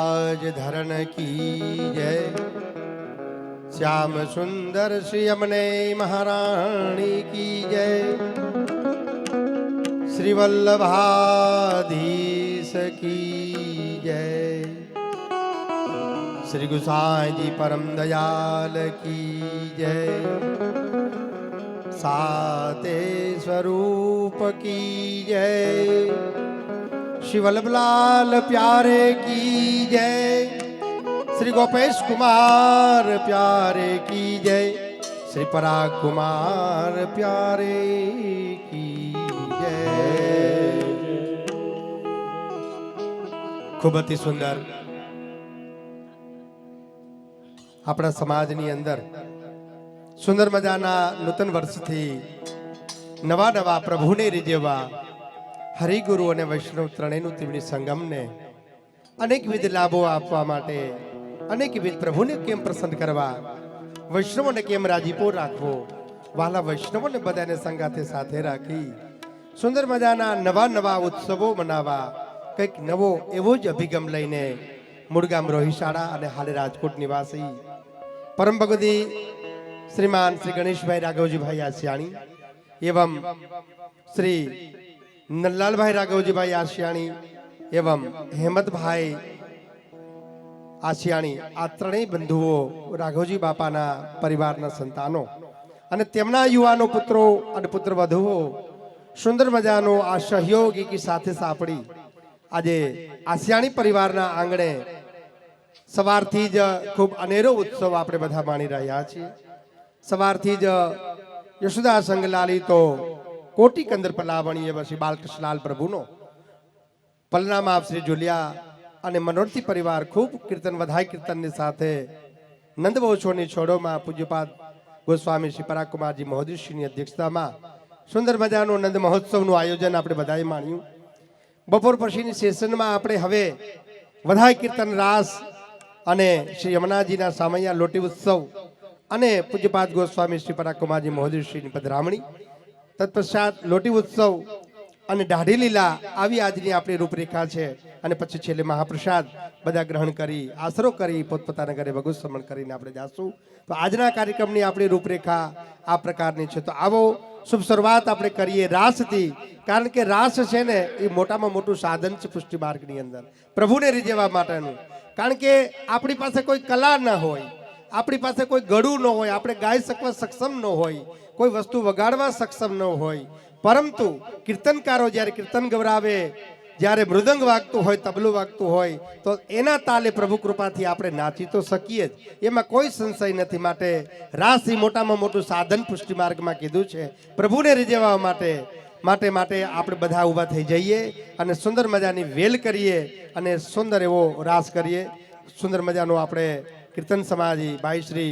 राज धरण की जय। श्याम सुंदर श्री यमुने महारानी की जय। श्री वल्लभाधीश की जय। श्री गुसाई जी परम दयाल की जय। साते स्वरूप की जय। श्री वल्लभलाल प्यारे की जय। श्री गोपेश कुमार प्यारे की जय। श्री पराग कुमार प्यारे की जय। खूब अति सुंदर अपना समाजनी अंदर सुंदर मजाना नूतन वर्ष थी नवा नवा प्रभु ने रिजेवा हरिगुरु અને વૈષ્ણવ ત્રણેયનું ત્રિવેણી સંગમને અનેકવિધ લાભો આપવા માટે અનેકવિધ પ્રભુને કેમ પ્રસન્ન કરવા, વૈષ્ણવોને કેમ રાજીપો રાખવો, વાલા વૈષ્ણવોને બધાને સંગાથે સાથે રાખી સુંદર મજાના નવા નવા ઉત્સવો મનાવવા કંઈક નવો એવો જ અભિગમ લઈને મૂળગામ રોહિશાળા અને હાલે રાજકોટ નિવાસી પરમ ભગવતી શ્રીમાન શ્રી ગણેશભાઈ રાઘવજીભાઈ આસિયાણી एवं श्री नल्लाल भाई राघवजी भाई आशियाणी एवं हेमंत भाई आशियाणी आ त्रणेय बंधुओ राघवजी बापाना परिवारना संतानो अने तेमना युवानो पुत्रो अने पुत्रवधुओ सुंदर मजानो आ सहयोग एकी साथे सापड़ी आजे आशियाणी परिवारना आंगणे सवारथी ज खूब अनेरो उत्सव आपणे बधा माणी रह्या छीए। सवारथी ज यशोदा संगलाली तो कोटी कंदर पलावणी श्री बालकृष्णलाल प्रभुनो पलनाम आप श्री जुलिया अने मनोरथी परिवार खूब कीर्तन वधाई कीर्तन ने साथे नंदबोछोनी छोड़ो में पूज्यपाद गोस्वामी श्री पराग कुमार जी महोदय श्री अध्यक्षता में सुंदर मजानो नंद महोत्सव नु आयोजन आपणे बधाए माण्यु। बपोर पछीनी सेशन में आपणे हवे वधाई कीर्तन रास अने श्री यमुनाजीना सामैया लोटी उत्सव अने पूज्यपाद गोस्वामी श्री पराग कुमार जी महोदय श्री पधरामणी तत्पश्चात लोटी उत्सव अने दाढ़ी लीला आवी आजनी आपणी रूपरेखा छे अने पछी छेल्ले महाप्रसाद बधा ग्रहण करी आसरो करी पोतपोताना घरे भगवत समरण करीने आपणे जाशुं। तो आजना कार्यक्रमनी आपणी रूपरेखा आ प्रकारनी छे। तो आवो शुभ शुरुआत आपणे करीए रासथी, कारण के रास छे ने ए मोटामां मोटुं साधन छे पुष्टि मार्गनी अंदर प्रभुने रिझेवा माटेनुं। कारण के आपणी पासे कोई कला न होय, આપણી પાસે કોઈ ગળું ન હોય, આપણે ગાઈ શકવા સક્ષમ ન હોય, કોઈ વસ્તુ વગાડવા સક્ષમ ન હોય, પરંતુ કીર્તનકારો જ્યારે કીર્તન ગવરાવે, જ્યારે મૃદંગ વાગતું હોય, તબલું વાગતું હોય, તો એના તાલે પ્રભુ કૃપાથી આપણે નાચી તો શકીએ જ, એમાં કોઈ સંશય નથી। માટે રાસ એ મોટામાં મોટું સાધન પુષ્ટિ માર્ગમાં કીધું છે પ્રભુને રીઝવવા માટે। માટે માટે આપણે બધા ઊભા થઈ જઈએ અને સુંદર મજાની વેલ કરીએ અને સુંદર એવો રાસ કરીએ। સુંદર મજાનો આપણે कीर्तन समाजी भाई श्री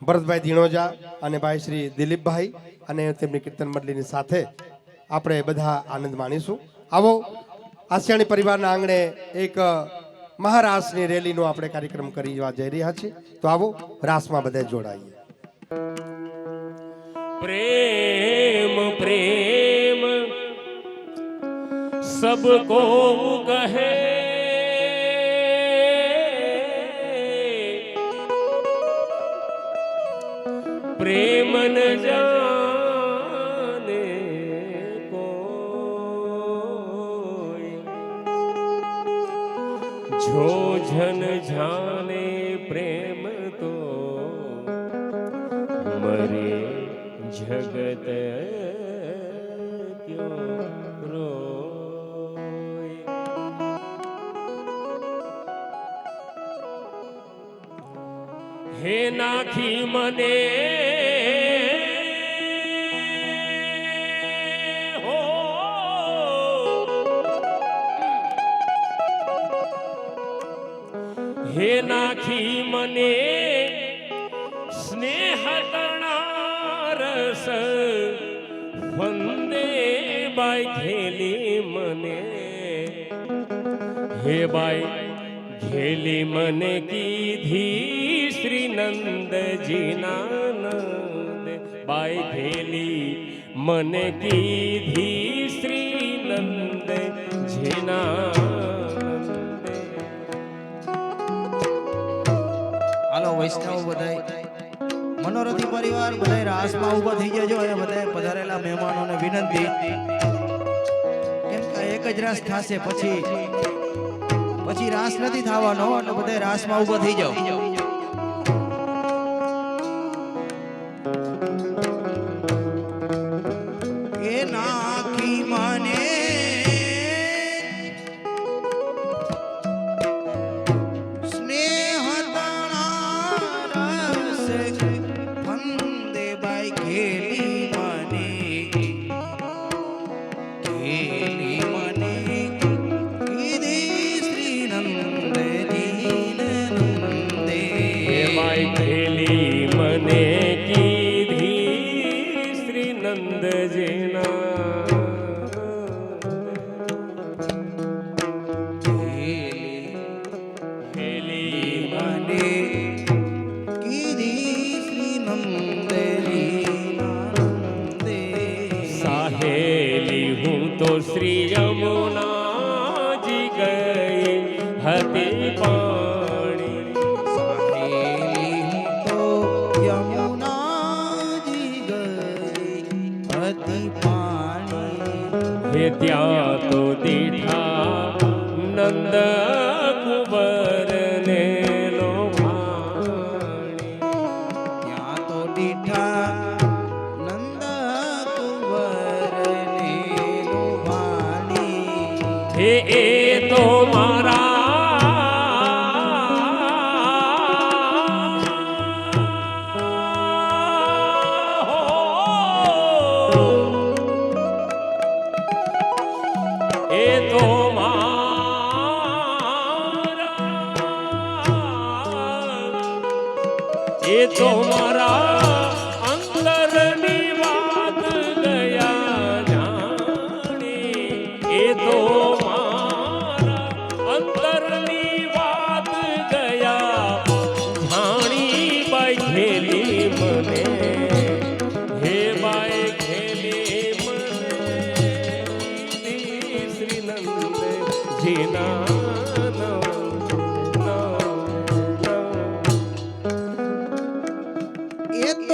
भरतभाई धीणोजा अने भाई श्री दिलीप भाई अने तेमनी कीर्तन मंडलीनी साथे आपणे बधा आनंद माणीशुं। आवो आसियाणी परिवारना आंगणे एक महारासनी रेलीनो आपणे कार्यक्रम करवा जई रह्या छीए। तो आवो रासमां बधाए जोडाईए। प्रेम प्रेम सबको कहे प्रेम न जाने कोई, जो जन जाने प्रेम तो मरे जगत क्यों रोए। हे नाखी मने हो, हे नाखी मने स्नेह रस वंदे बाई खेली मने। हे बाई खेली मने की धी श्री नंद जी नंद बाई खेली मन की धी श्री नंद जी नंद। વૈષ્ણવ બધાય મનોરથી પરિવાર બધાય રાસમાં ઊભા થઈ જજો અને બધાય પધારેલા મહેમાનોને વિનંતી કેમ કે એક જ રાસ થશે પછી રાસ નથી થવાનો એટલે બધાય રાસમાં ઊભા થઈ જાઓ એ નાખી મને શ્રી યમુનાજી ગઈ હતી પાણી સાહેલી તો યમુનાજી ગઈ હતી પાણી હે ત્યાં તો દીઠા નંદ કુંવર ને લોભાણી ત્યાં તો દીઠા એ તો મારા એ તો મારા અંતરની વાત ગયા જાણી એ તો ખેલી મને હે બાઈ ખેલી મને શ્રી નંદ જીના એ તો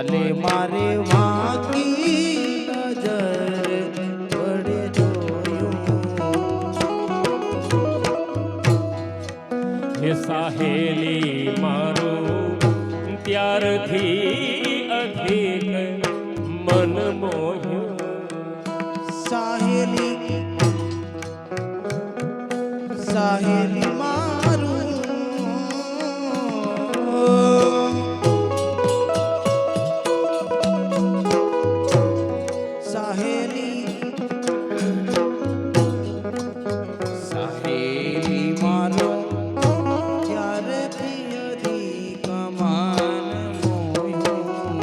વાલે મારે વાકી નજર વડે જોયું હે સાહેલી મારું ત્યારથી અધિક મન મોહ્યું સાહેલી સાહેલી મારું સાહેલી સાહેલી મારું ત્યારથી અધિક મન મોહ્યું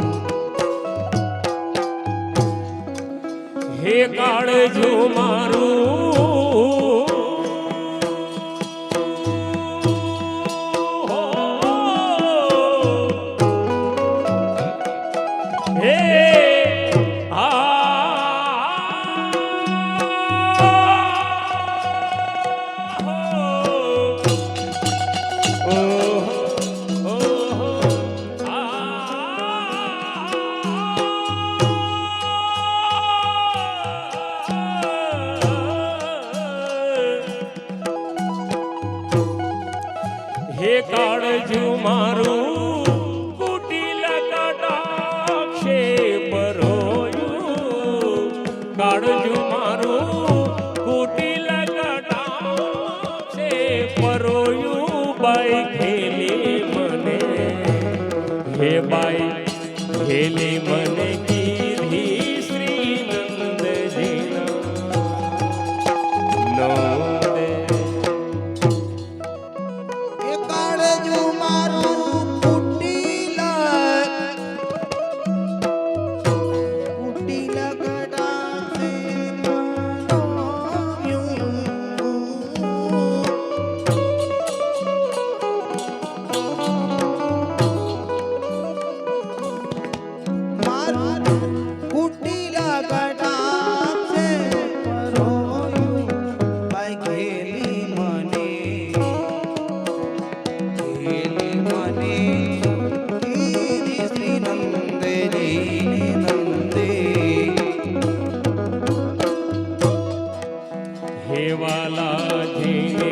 હે કાળજો મારું હે હે કાળજુ મારું કુટિલ કટાક્ષે પરોયું કાળજુ મારું કુટિલ કટાક્ષે પરોયું બાઈ ખેલી મને હે બાઈ ખેલી મને કીધી શ્રી નંદજીના નોંદે એ કાળજુ મારું કુટિલ કટાક્ષે પરોયું મારું કુટિલ કટાક્ષે પરોયું બાઈ ખેલી મને કીધી શ્રી નંદજી નંદે હે વાલાજીને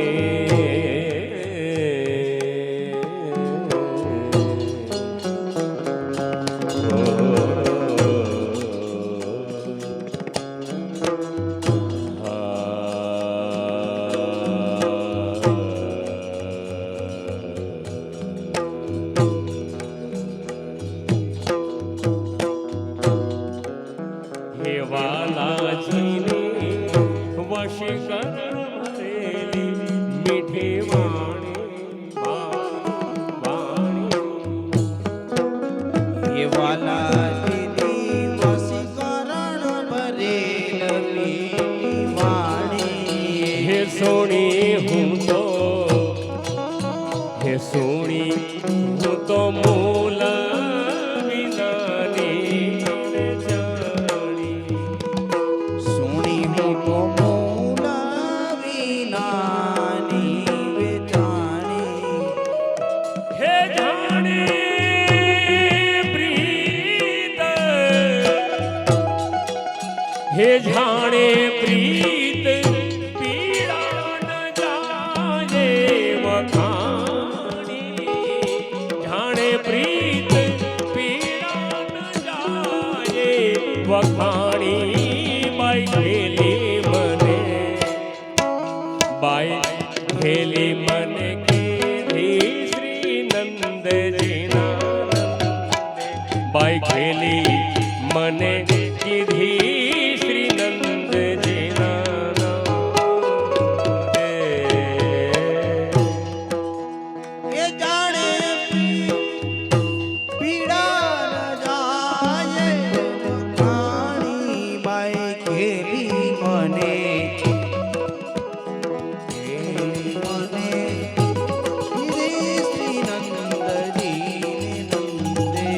હે વાલાજીને વશીકરણ ભરેલી મીઠી વાણી એ વાલાજીની વશીકરણ ભરેલી વાણી હે સોણી હું તો હે સોણી હું તો મૂલ વિનાની જાણી સોણી હું તો મૂળ વિનાની વેચાણી હે જાણે પ્રીત હે જાણે પ્રીત પીડા ન જાજે વખાણી જાણે પ્રીત પીડા ન જાજે વખાણી બાઈ ખેલી મને બાઈ ખેલી મને કીધી શ્રી નંદજીના બાઈ ખેલી મને કીધી શ્રી નંદજીના એ જાણે પીડા ન જાય વખાણી બાઈ ખેલી મને કીધી શ્રી નંદજી નંદે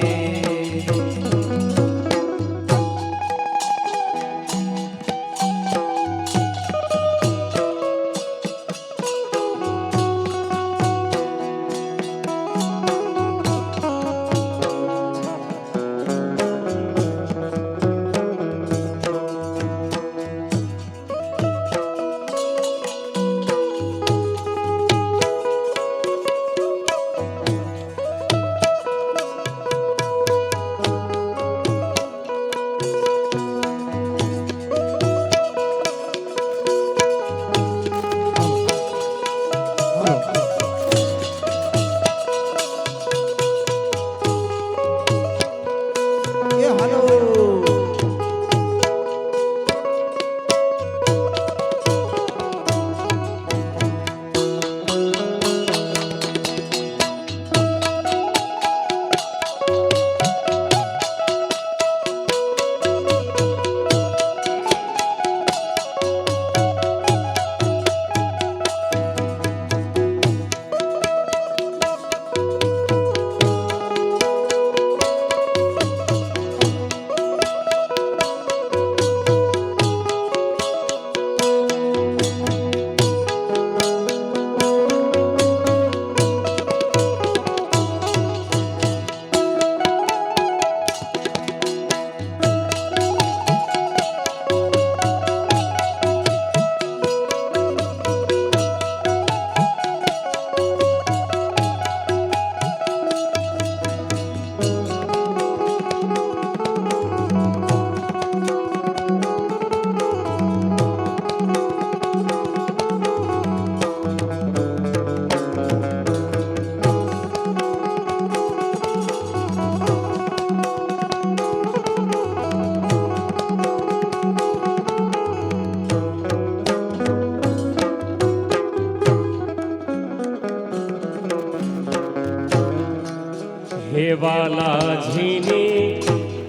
વાલાજીની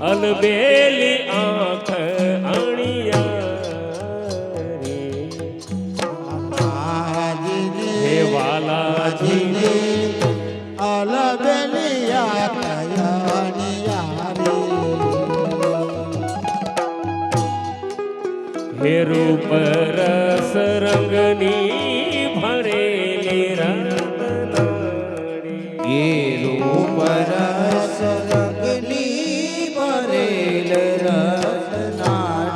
અલબેલી આંખ અણિયા હે વાલાજીની હે રૂપ રસ રંગની ભરેલી રત્નાડી એ રૂપ રસ રંગની ભરેલ રત્નાડી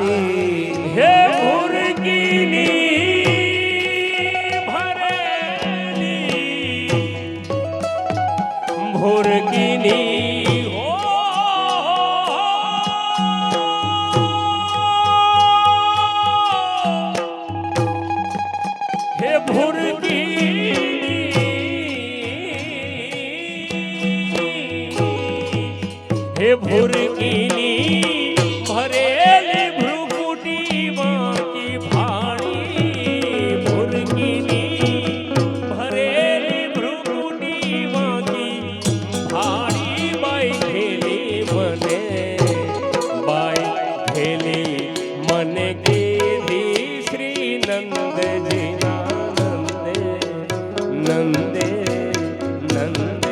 હે ભુરકીની ભરેલી ભુરકીની હે ભુરકીની ભરેલી ભ્રુકુટી વાંકી ભાણી ભુરકીની ભરેલી ભ્રુકુટી વાંકી ભાણી બાઈ ખેલી મને બાઈ ખેલી મને કીધી શ્રી નંદજીના નંદે નંદે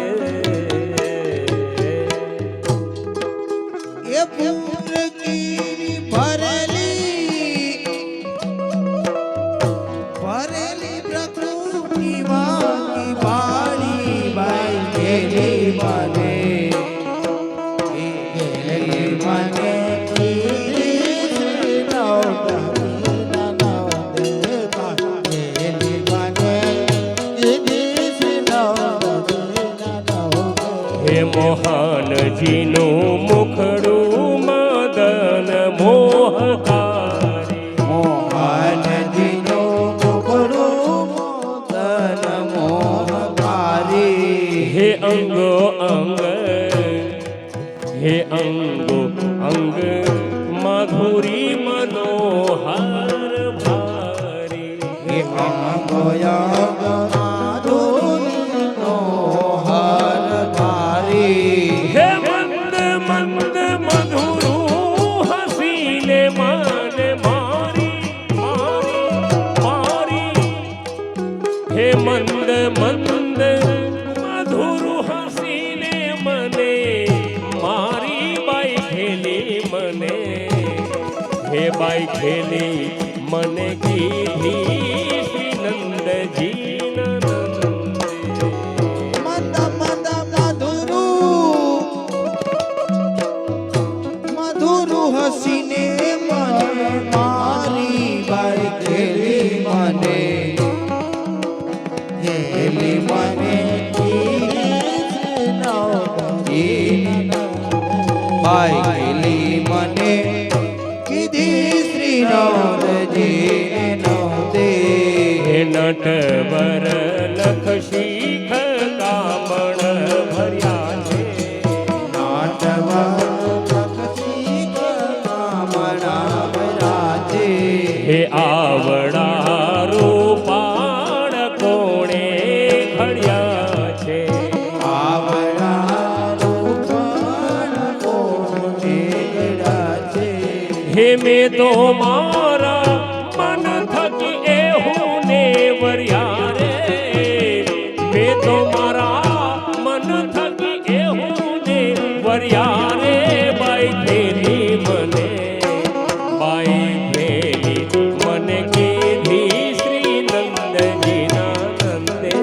ભરેલી પ્રકૃતિ વાંકી ભાળી બાઈ ખેલી મને ખેલી મને હે મોહનજીનું મુખડું મદન મોહકારી મોહનજીનું મુખડું મદન મોહકારી હે અંગો અંગ હે અંગો અંગ માધુરી મનોહર ભારી હે અંગો અંગ માધુરી મનોહર ભારી હે મંદ મંદ મધુરું હસીને મન મારી મારી મારી હે મંદ મંદ મધુરું હસીને મને મારી બાઈ ખેલી મને હે બાઈ ખેલી મને કીધી શ્રી નંદજી મદ મદ મધુરું હસીને મને મારી બાઈ ખેલી મને ખેલી મને બાઈ ખેલી મને કીધી શ્રી નંદજી નંદે હે નટવર લખ શીખ કામણ ભર્યા છે હે આવડા રૂપાળ કોણે ઘડ્યા છે હે મેં તો મારા મન થકી એવું ને વર્યા રે મેં તો મારા મન થકી એવું ને વર્યા રે બાઈ ખેલી મને બાઈ ખેલી મને કીધી શ્રી નંદજીના નંદે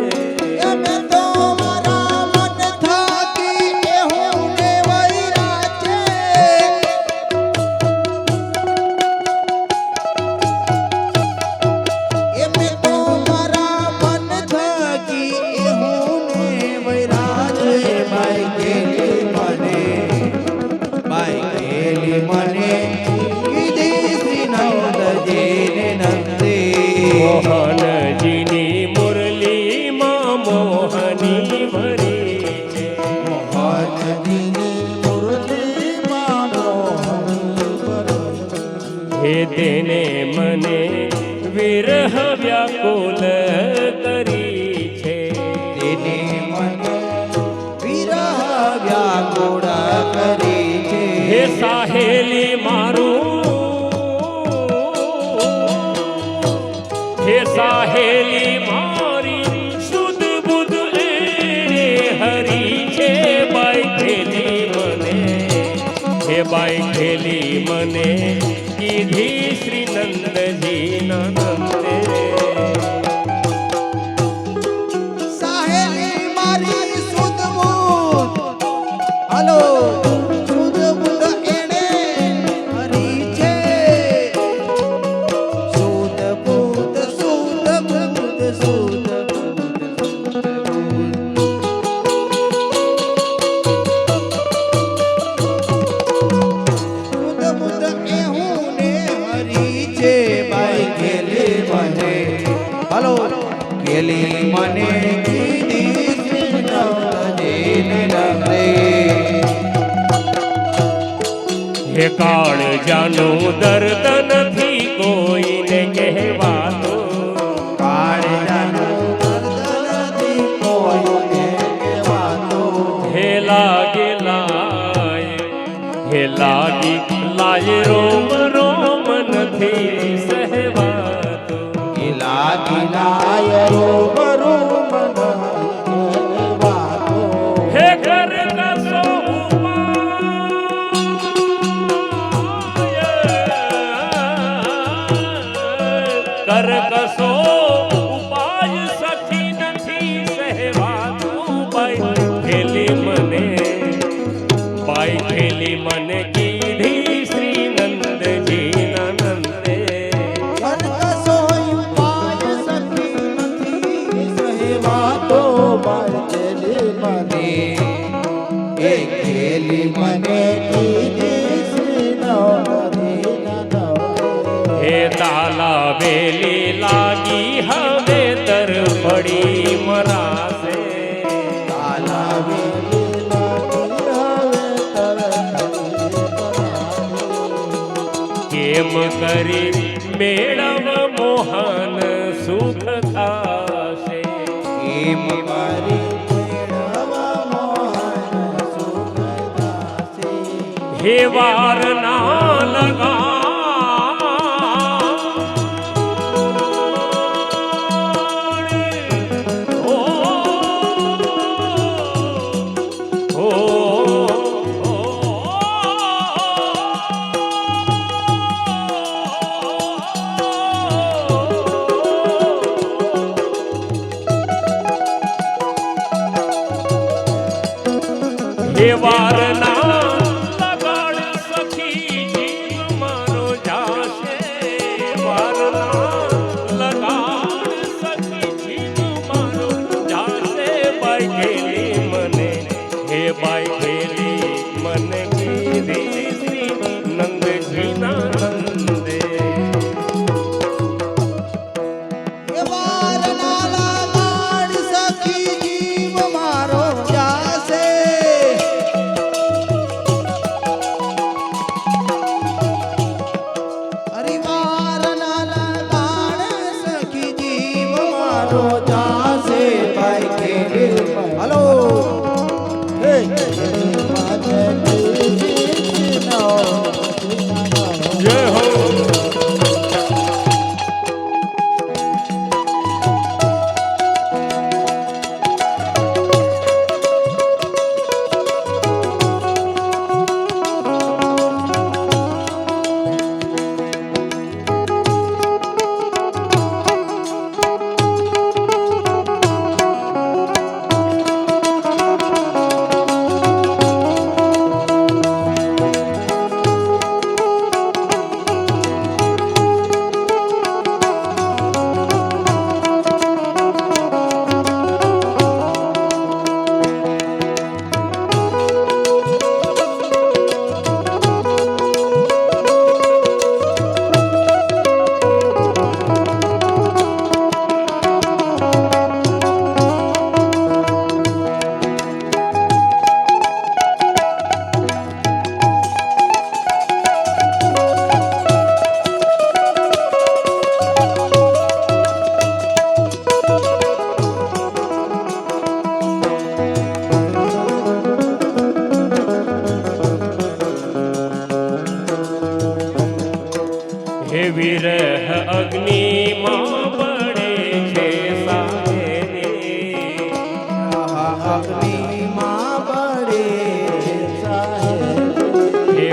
મોહનજીની મુરલીમાં મોહની ભરી છે હે તેને મને વિરહ વ્યાકુલ કરી છે તેને મને વિરહ વ્યાકુળ બાઈ ખેલી મને કીધી શ્રી નંદજી નંદે સાહેલી મારી સુધ બુધ હાલો સુધ બુધ એને હરી છે સુધ બુધ સુધ બુધ સુધ કેલી મને કીધી શ્રી નંદજી નંદે હે કાળ જાનું દર્દ નથી કોઈને કહેવાતું કાળ જાનું દર્દ નથી કોઈને કહેવાતું હે લાગે લાય હે લાગી લાય રોમ રોમ નથી સહેવાતું લાગી લાય રોમ રોમ હે કર કસો કર કસો ઉપાય સખી નથી સહેવાતું બાઈ ખેલી મને કીધી શ્રી નંદજી નંદે કસો ઉપાય સખી નથી સહેવાતો બાળકેલી મને એ ખેલી મને કીધી શ્રી નંદજી નંદે હે તાલા વેલી લાગી હવે તરફડી મરાશે કેમ કરી મેળવ મોહન સુખ થાશે કેમ કરી મેળવા મોહન સુખ દાસે હે વાર ના લગા વારના લગાડ સખી જીવ મારો જાશે વારના લગાડ સખી જીવ મારો જાશે બાઈ ખેલી મને હે બાઈ ખેલી મને કીધી શ્રી નંદજી નંદે વાર નાલા ગાડ સખી જીવ મારો જાશે હરિવાર નાલા ગાડ સખી જીવ મારો જાશે ભાઈ ખેલી હલો હે જય હો હે વિરહ અગ્નિમાં બળે છે સાહેરી અગ્નિમાં બળે છે સાહેબ હે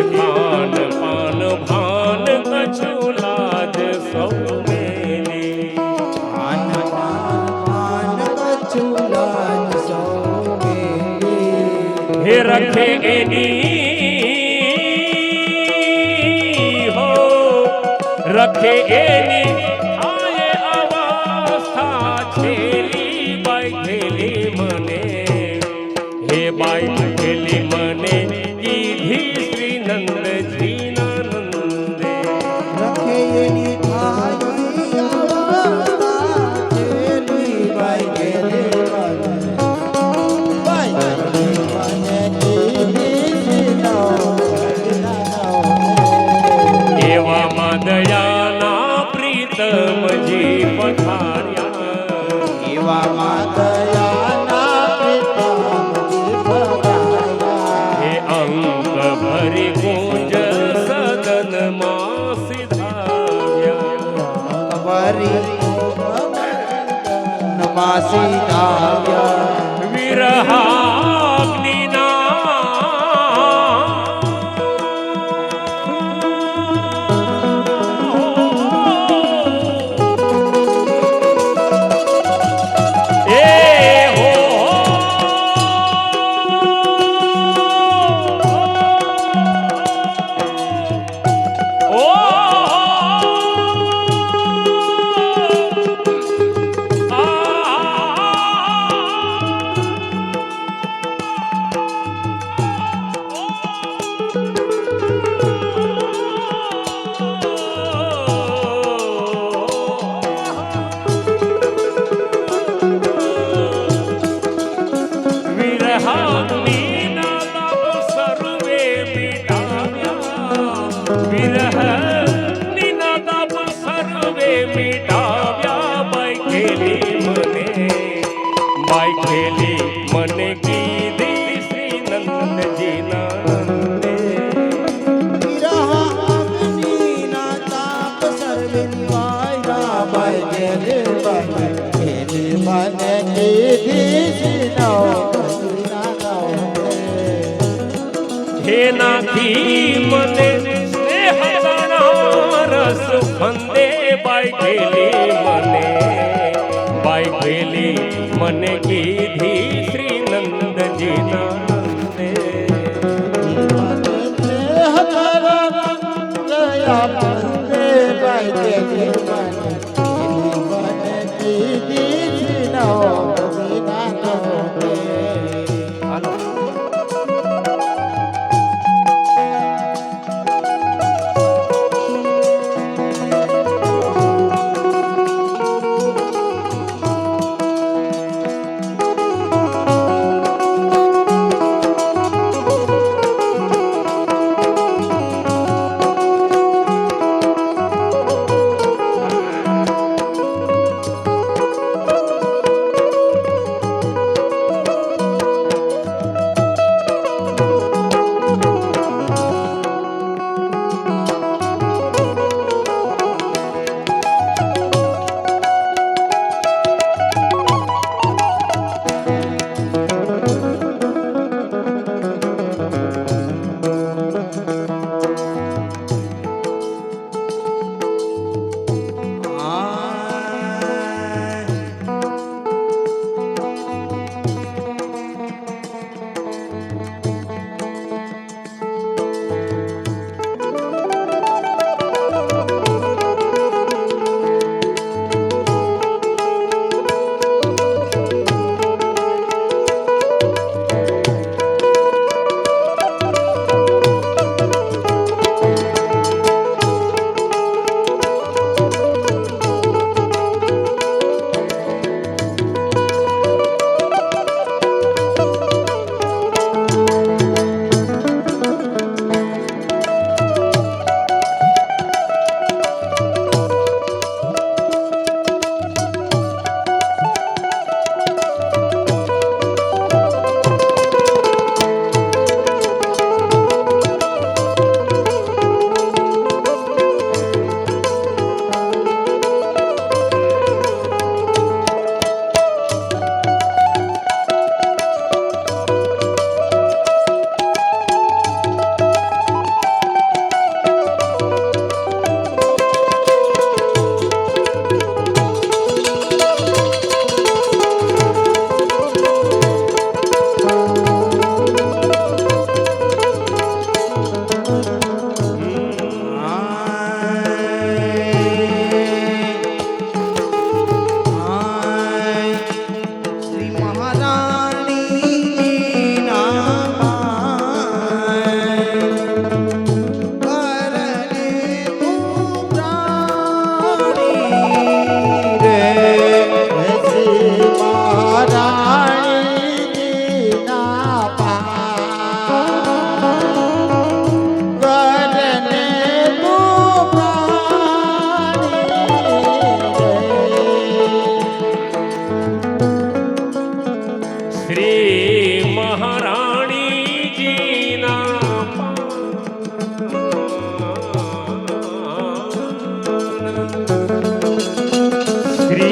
રખે એની હો રખે એની આયે અવસ્થા છેલી બાઈ ખેલી મને હે બાઈ ખેલી મને કીધી શ્રી નંદજી ના નંદે રખે એની થાળી અવસ્થા છેલી બાઈ ખેલી એવામાં દયાના પ્રીતમજી પધાર્યા એવામાં દયાના હે અંક ભરી ગુંજ સદનમાં સિધાવ્યા વરી નમાસી ધાવ્યા વિરહાગ્નિના મને કીધી શ્રી નંદજી ના નંદે વિરહાગ્નિના તાપ સર્વે નિવાર્યા બાઈ ખેલી મને કીધી શ્રી હે નાથી મને સ્નેહ રસ ફંદે બાઈ ખેલી મને બાઈ ખેલી મને કીધી શ્રી નંદજી ના નંદે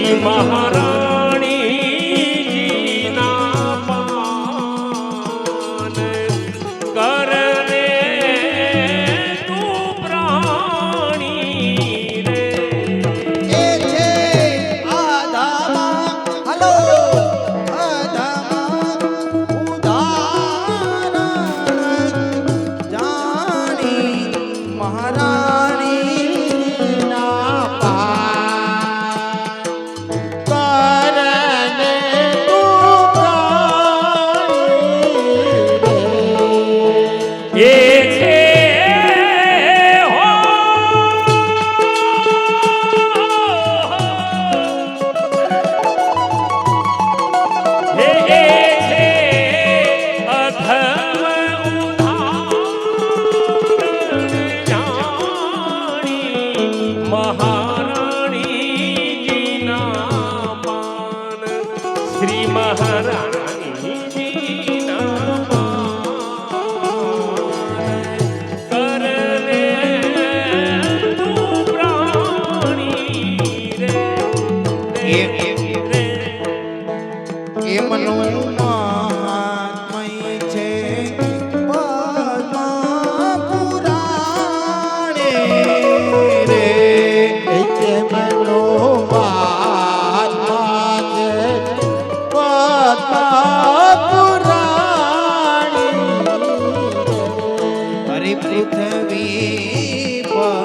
શ્રી મહારાણીજીના પાન કરને તું પ્રાણી રે. એ છે આધામાં હલો આધામાં ઉદાહરણ જાણી મહારાણીના પાન કરને તું પ્રાણી એ છે હો એ છે અધમ ઉદાહરણ જાણી મહારાણીજીના પાન શ્રી મહારાણીજીના કરને તું પ્રાણી રે. એમનું મહાત્મય છે પદ્મ પુરાણે રે. એમનો મહાત્મા છે પદ્મ પુરાણે હરિ પૃથ્વી પર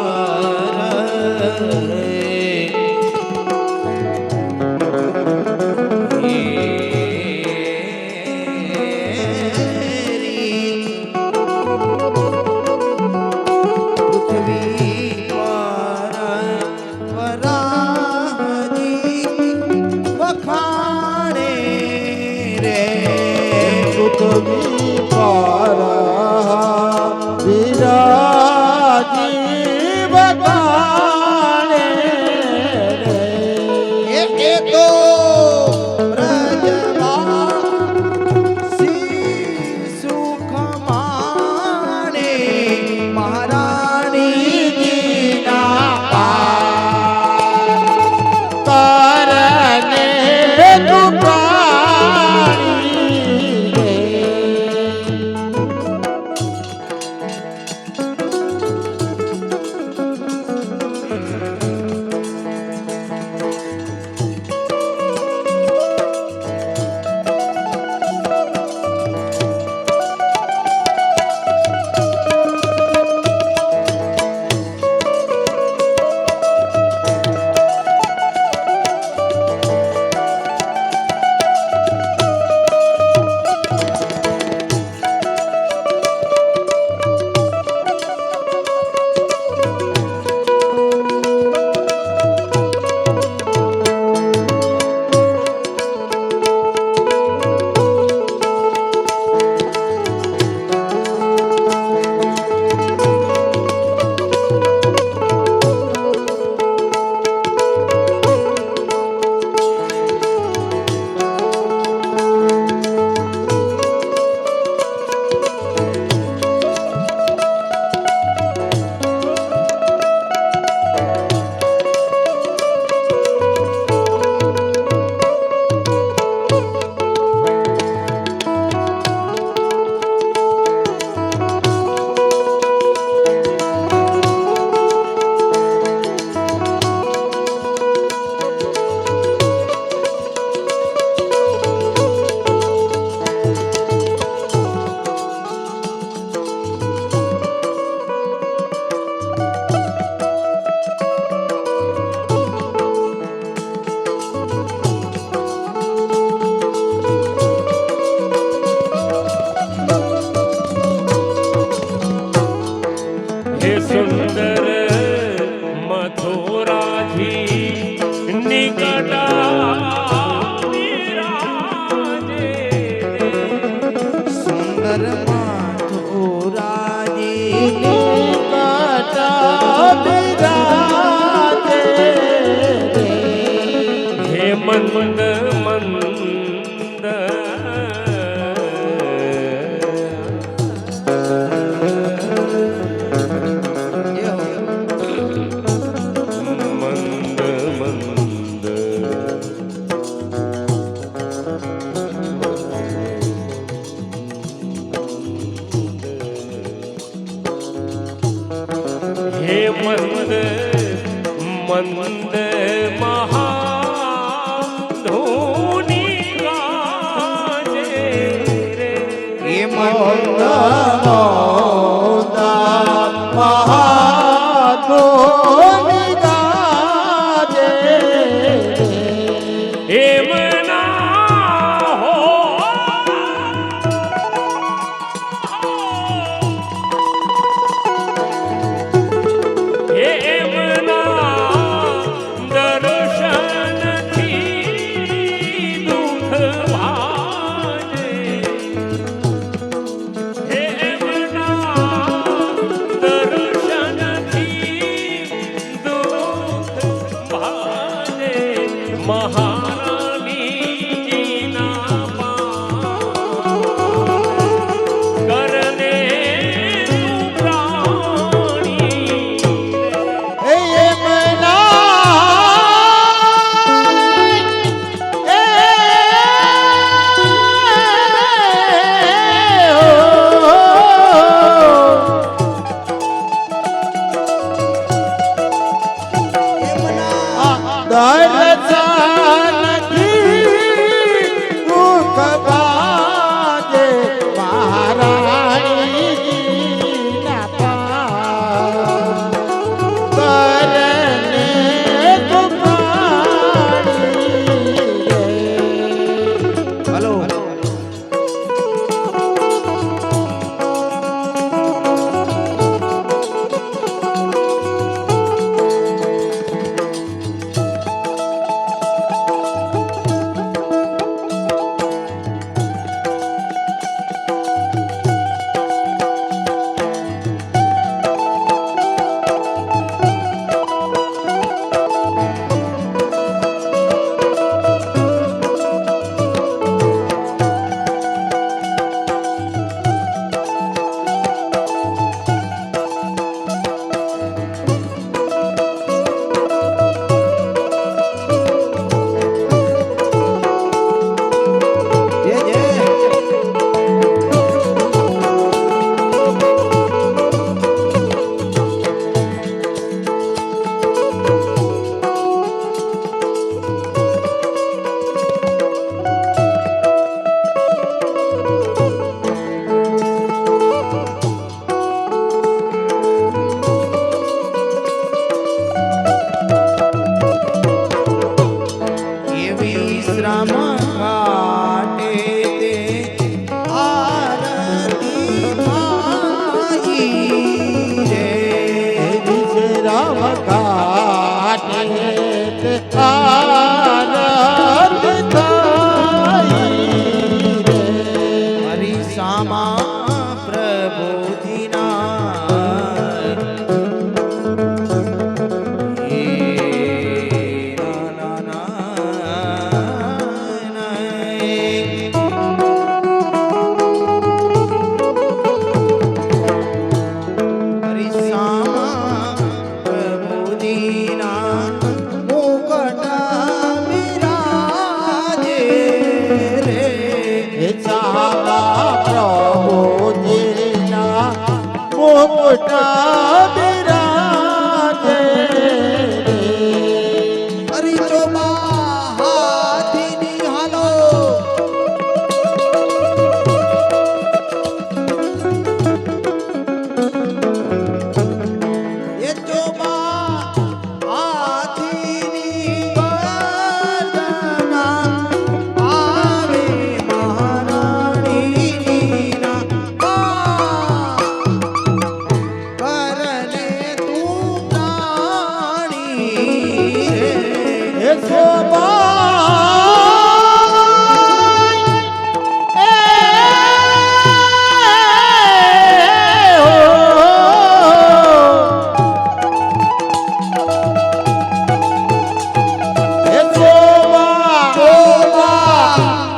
મંદ મંદ મહાધૂની ગાજે રે એ મંદ એમના હો એમના દર્શનથી દુઃખ ભાજે એમના દર્શનથી દુઃખ ભાજે મહારાણીજીના કરને તું પ્રાણી હલો વિશ્રામ ઘાટે તે આરતી થાય રે વિશ્રામ ઘાટે તે આરતી થાય રે. હરિસામા પ્રભુજીના હે ના હરિસામા પ્રભુજીના મુકટ બિરાજે રે ચાલા પ્રભુજીના મુકુટ બિરાજે રે. હરિ ચોબા હાથીની હાલો એ ચોબા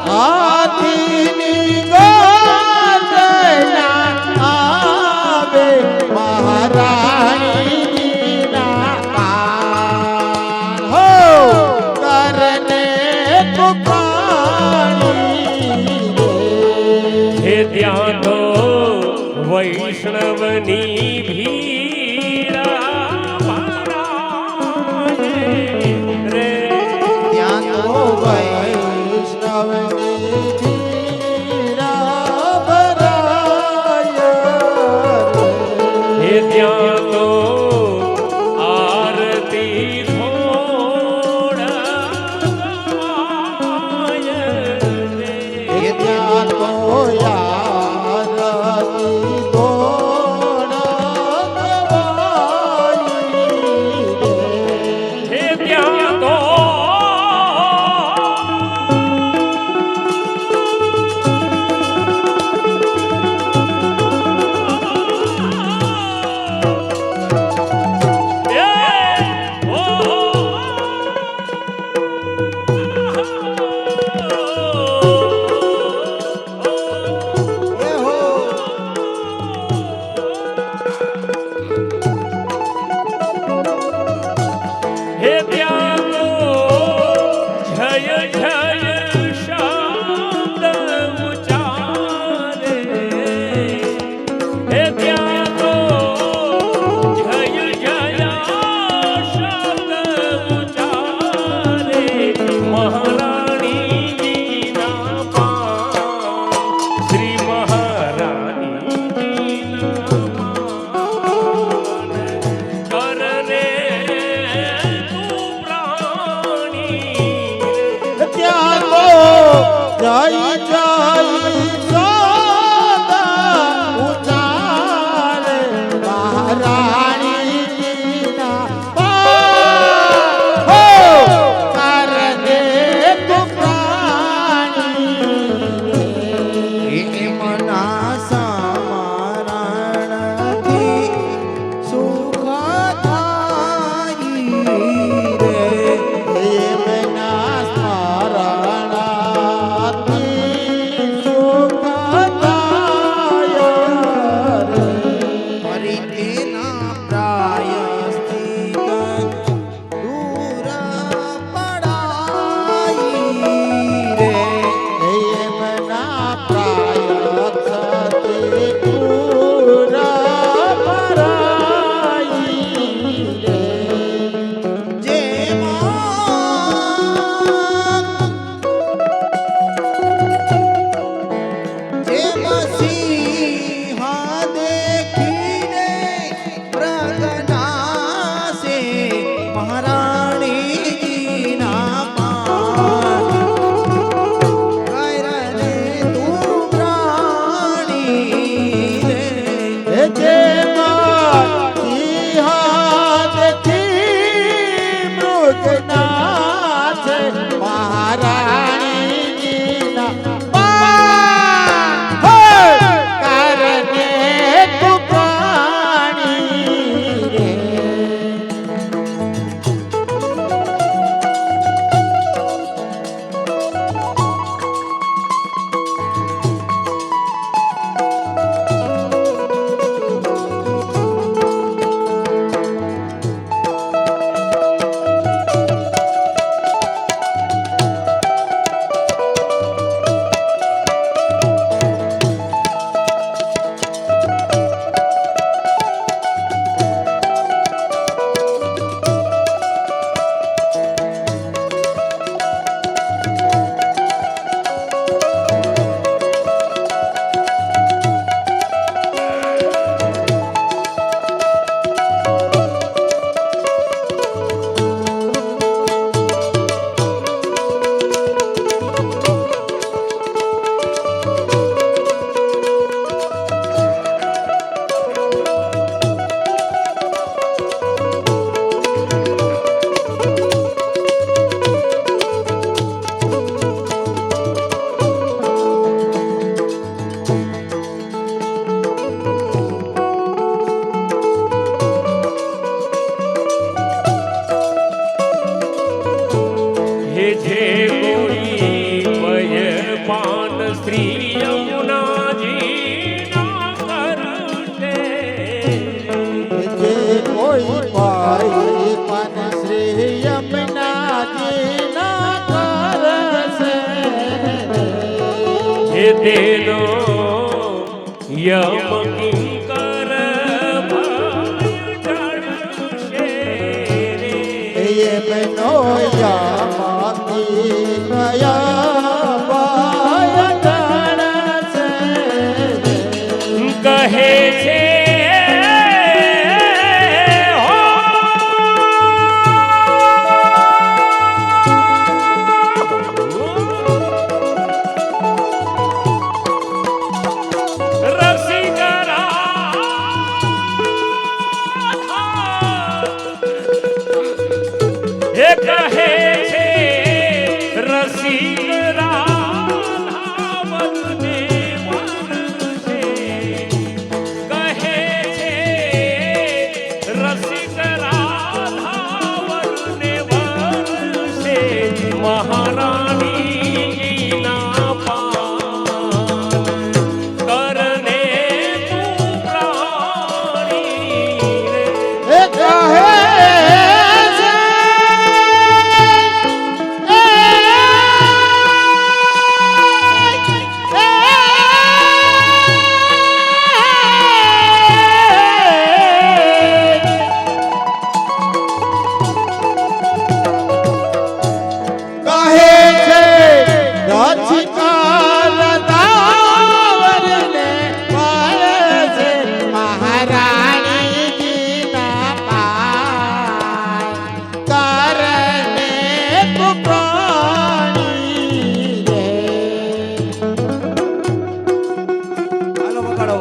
હાથીની ગર્દના આવે મહારાણીની ના કરને તું પ્રાણી રે હે હે ત્યાં તો વૈષ્ણવની ભીડા વૈષ્ણવની પીડા ભરાય હે ત્યાં તો આરતી થોડા ગવાય રે. એ ત્યાં તો યારતી દોડા ગવાય હે ત્યાં તો હે ત્યાં તો જય જય શબ્દ ઉચ્ચારે. હે ત્યાં તો જય જય શબ્દ ઉચ્ચારે. મહારાણીજીના પાન, શ્રી મહારાણીજીના પાન કર રે તું પ્રાણી. ત્યાં તો જય જય સદા ઉચારે મહારાણીજીના પાન હો કરને તું પ્રાણી એમના સ્મરણથી સુખ થાય રે. એમના સ્મરણાથી સુખ થાય રે. ફરી તેના પ્રાયશ્ચિત દૂર પડાય રે. એમના પ્રાયશ્ચિત દૂર પરાય રે. જેમ સિંહ દેખીને પ્રગટાશે મહારાણીજીના પાન કરને તું પ્રાણી રે. હે જેમાં સિંહાસનથી મૃગના છે મહારાણીજીના પાન હો કરને તું પ્રાણી રે. હે જે કોઈ પયપાન શ્રી યમુનાજીના કરશે. જે કોઈ પાઈ પન શ્રી યમુનાજીના કરશે. હે તેનો યમ કિંકર ભય ચડશે રે. એમનો યામતી કહે છે રસિક રાધા વનને વનસે. કહે છે રસિક રાધા વનને વનસે. મહારાણીના પાન કરને તું પ્રાણી રે. એ કહે છે હાલો વગાડો.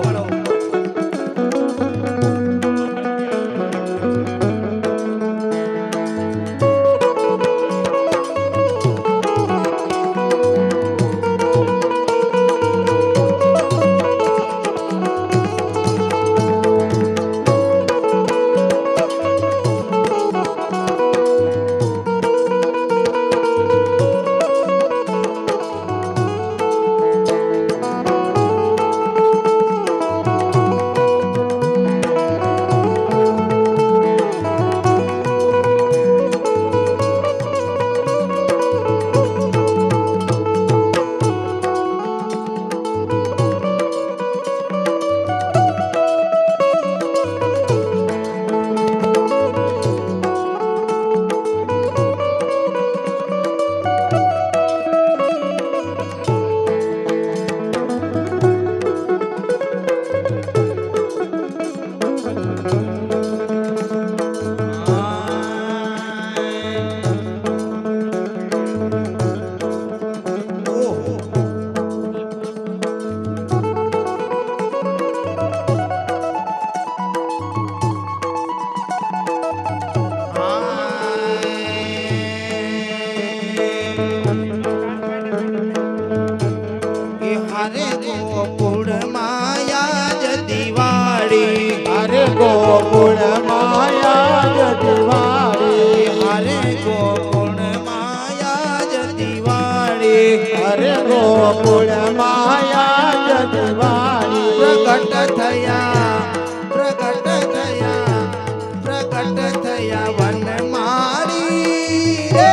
હરે ગોકુળ માયા જ દિવાળી. અરે ગોકુળ માયા જ દિવાળી. હરે ગોકુળ માયા જ દિવાળી. અરે ગોકુળ માયા જ દિવાળી. પ્રગટ થયા પ્રગટ થયા પ્રગટ થયા વનમાળી રે.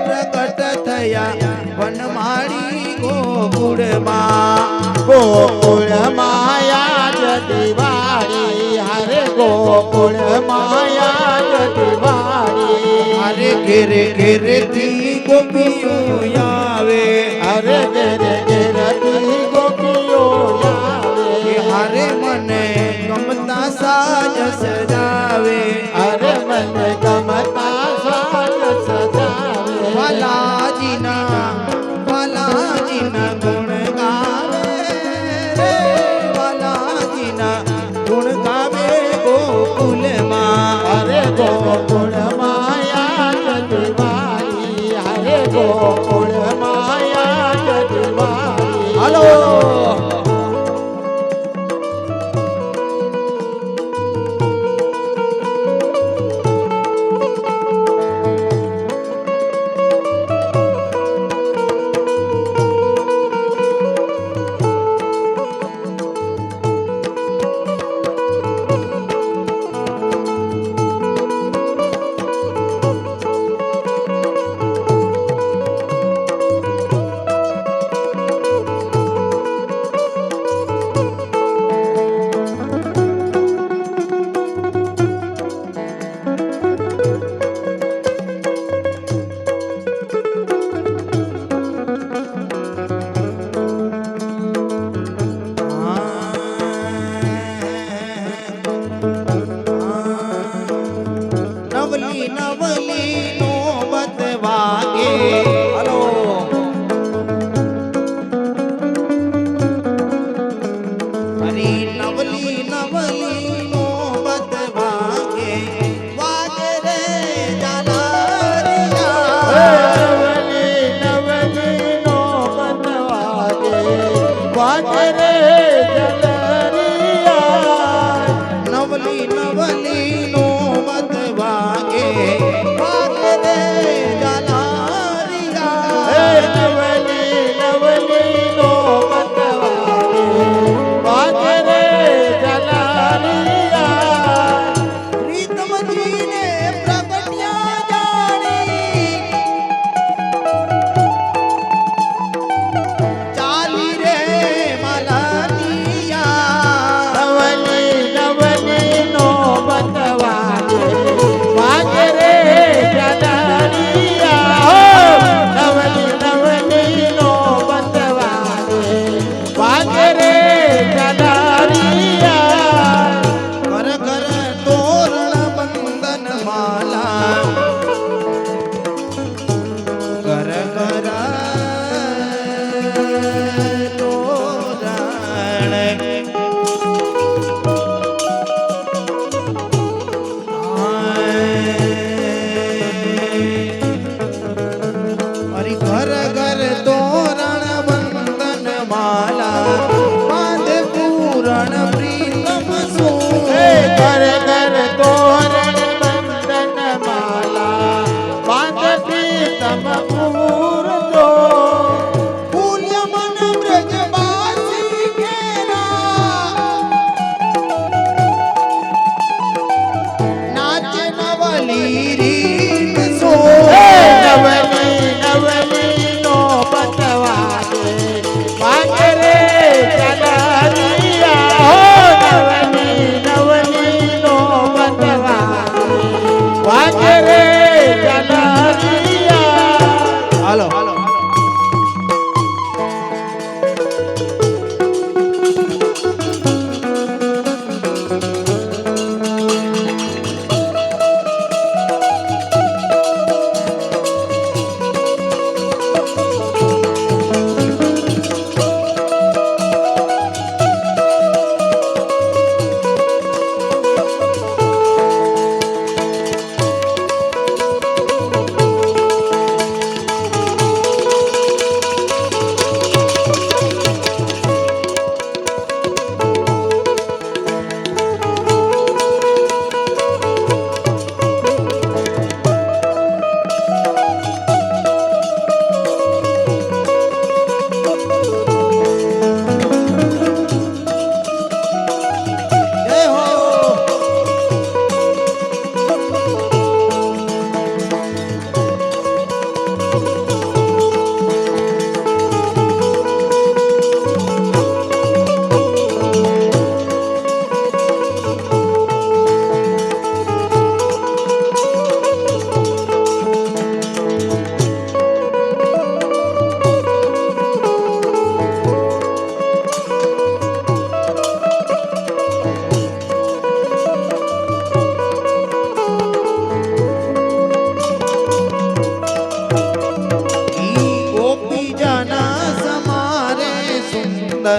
પ્રગટ થયા વનમાળી ગોકુળમાં. ગોકુળ માયા જ દિવાળી. હરે ગોકુળ માયા જ દિવાળી. હરે ઘેરે ઘેરેથી ગોપીઓ આવે. અરે ઘેરે ઘેરથી ગોપીઓ આવે. હરે મને ગમતા સાજ સજાવે. અરે મને ગમતા સાજ સજાવે. વાલાજીના ગુણ ગાવે રે. વાલાજીના ગુણ ગાવે ગોકુલમાં. હરે ગોકુળ માયા જ દિવાળી. હરે ગોકુળ માયા જ દિવાળી. હાલો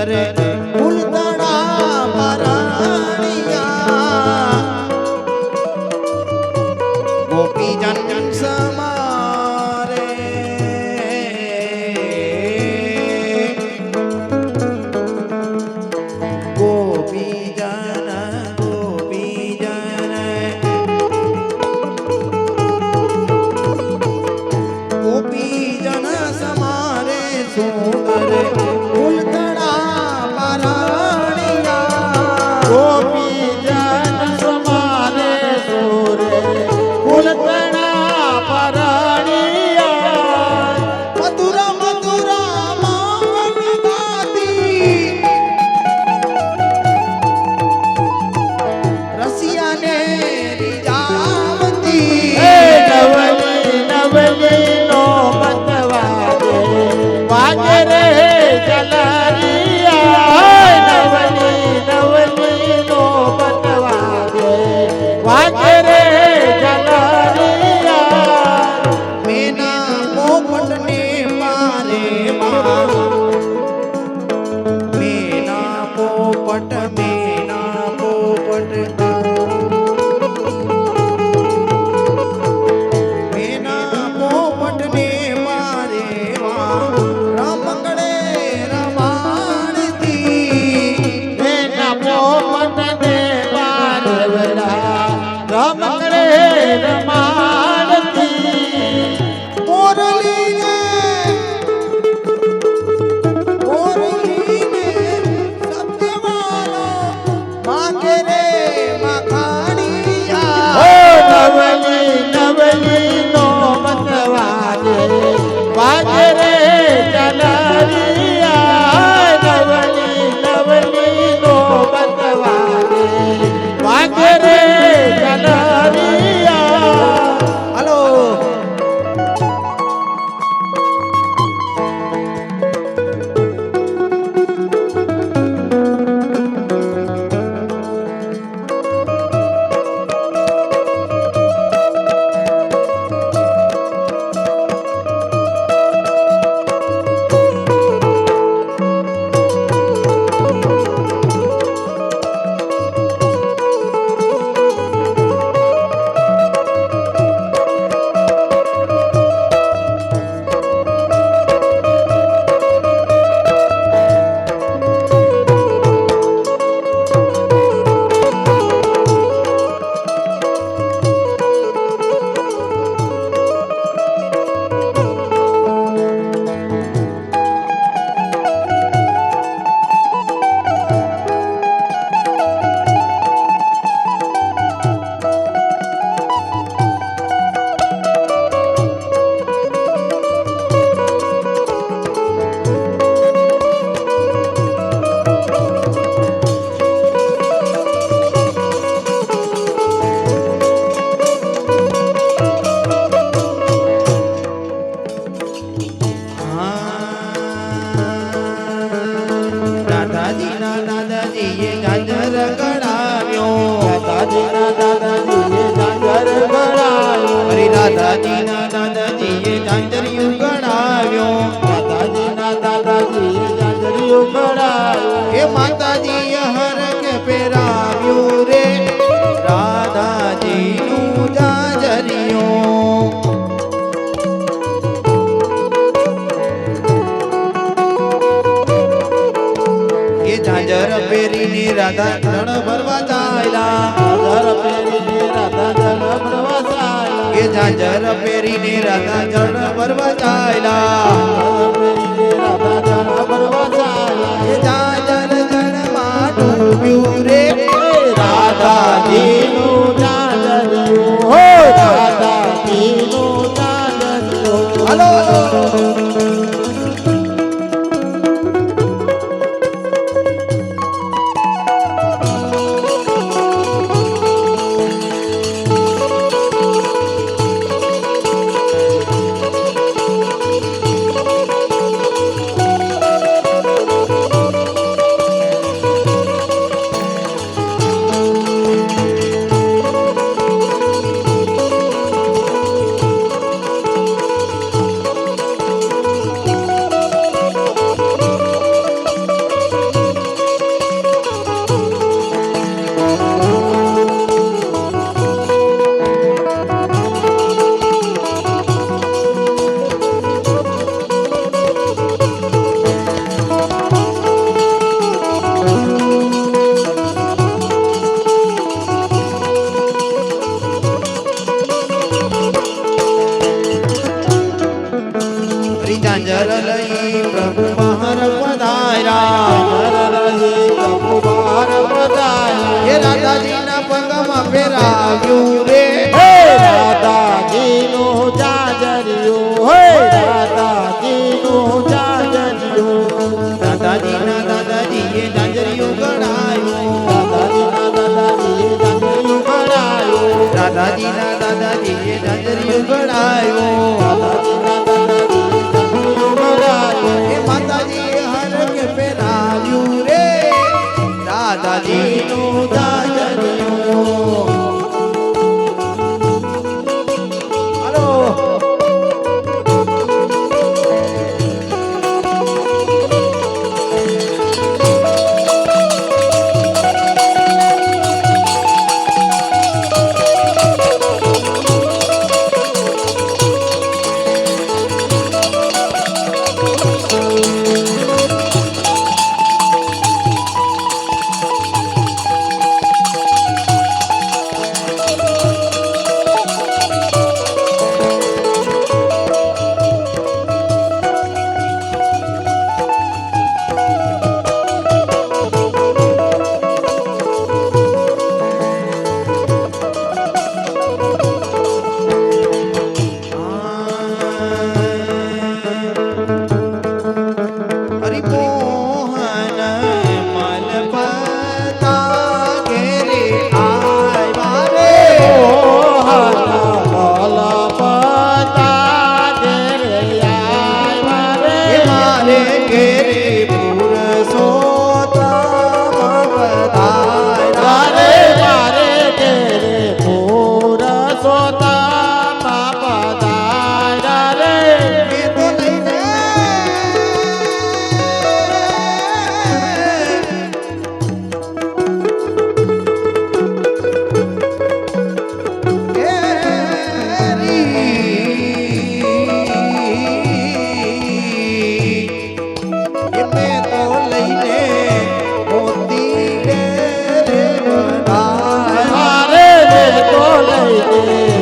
સુંદર ફૂલતડા પરાણિયા ગોપીજન સમારે ગોપીજન ગોપીજન સમારે સુંદર ફૂલતડા પરાણિયા ગોપીજન સમારે સોરે ફૂલતડા પરાણિયા મધુર મધુર માવન ગાતી રસિયાને રીઝાવતી હે નવલી નવલી નો બતવાજે વાગે રે જલરિયા નવલી નવલી નો બતવાજે વાગે રે જલરિયા મેના પોપટને મારે માં મેના પોપટ મેના પોપટને મારે માં રમકડે રમાડતી એના પોપટને બારવડા રમકડે રમાડતી મોરલીને સત્યવાલો માંગે રે મખાણિયા ઓ નવલી નવલી નો બતવાજે વાગે રે જલરિયા નવલી નવલી નો બતવાજે વાગે રે જલરિયા હલો દાદાજીએ ઝાંઝર કઢાવ્યો દાદાજીના દાદાજીએ ઝાંઝર ગળાયો હરી દાદાજીના દાદાજીએ ઝાંઝરિયું કઢાવ્યો દાદાજીના દાદાજીએ ઝાંઝરિયું ગળાયો એ માતાજીએ હર કે પહેરાવ્યું રે રાધાજીનું ઝાંઝરિયું એ ઝાંઝર પહેરીને રાધા જળ ભરવા ચાલ્યા ઝાંઝર પહેરીને રાધા જળ ભરવા ચાલ્યા એ ઝાંઝર પહેરીને રાધા જળ ભરવા ચાલ્યા પહેરીને રાધા જળ ભરવા ચાલ્યા એ ઝાંઝર જળમાં ડૂબ્યું રે રાધાજીનું ઝાંઝરિયું હો રાધાજીનું ઝાંઝરિયું હલો દાદાજીના દાદાજીએ જાજરિયો ગળાયો એ માતાજીએ હર કે પહેરાવ્યું રે દાદાજીનું જાજરિયો હાલો હરિમોહન મલપતા ઘેરે આવ્યા રે એ મારે ઘેરે પુરુષોત્તમ પધાર્યા એ તો લઈને તો લઈને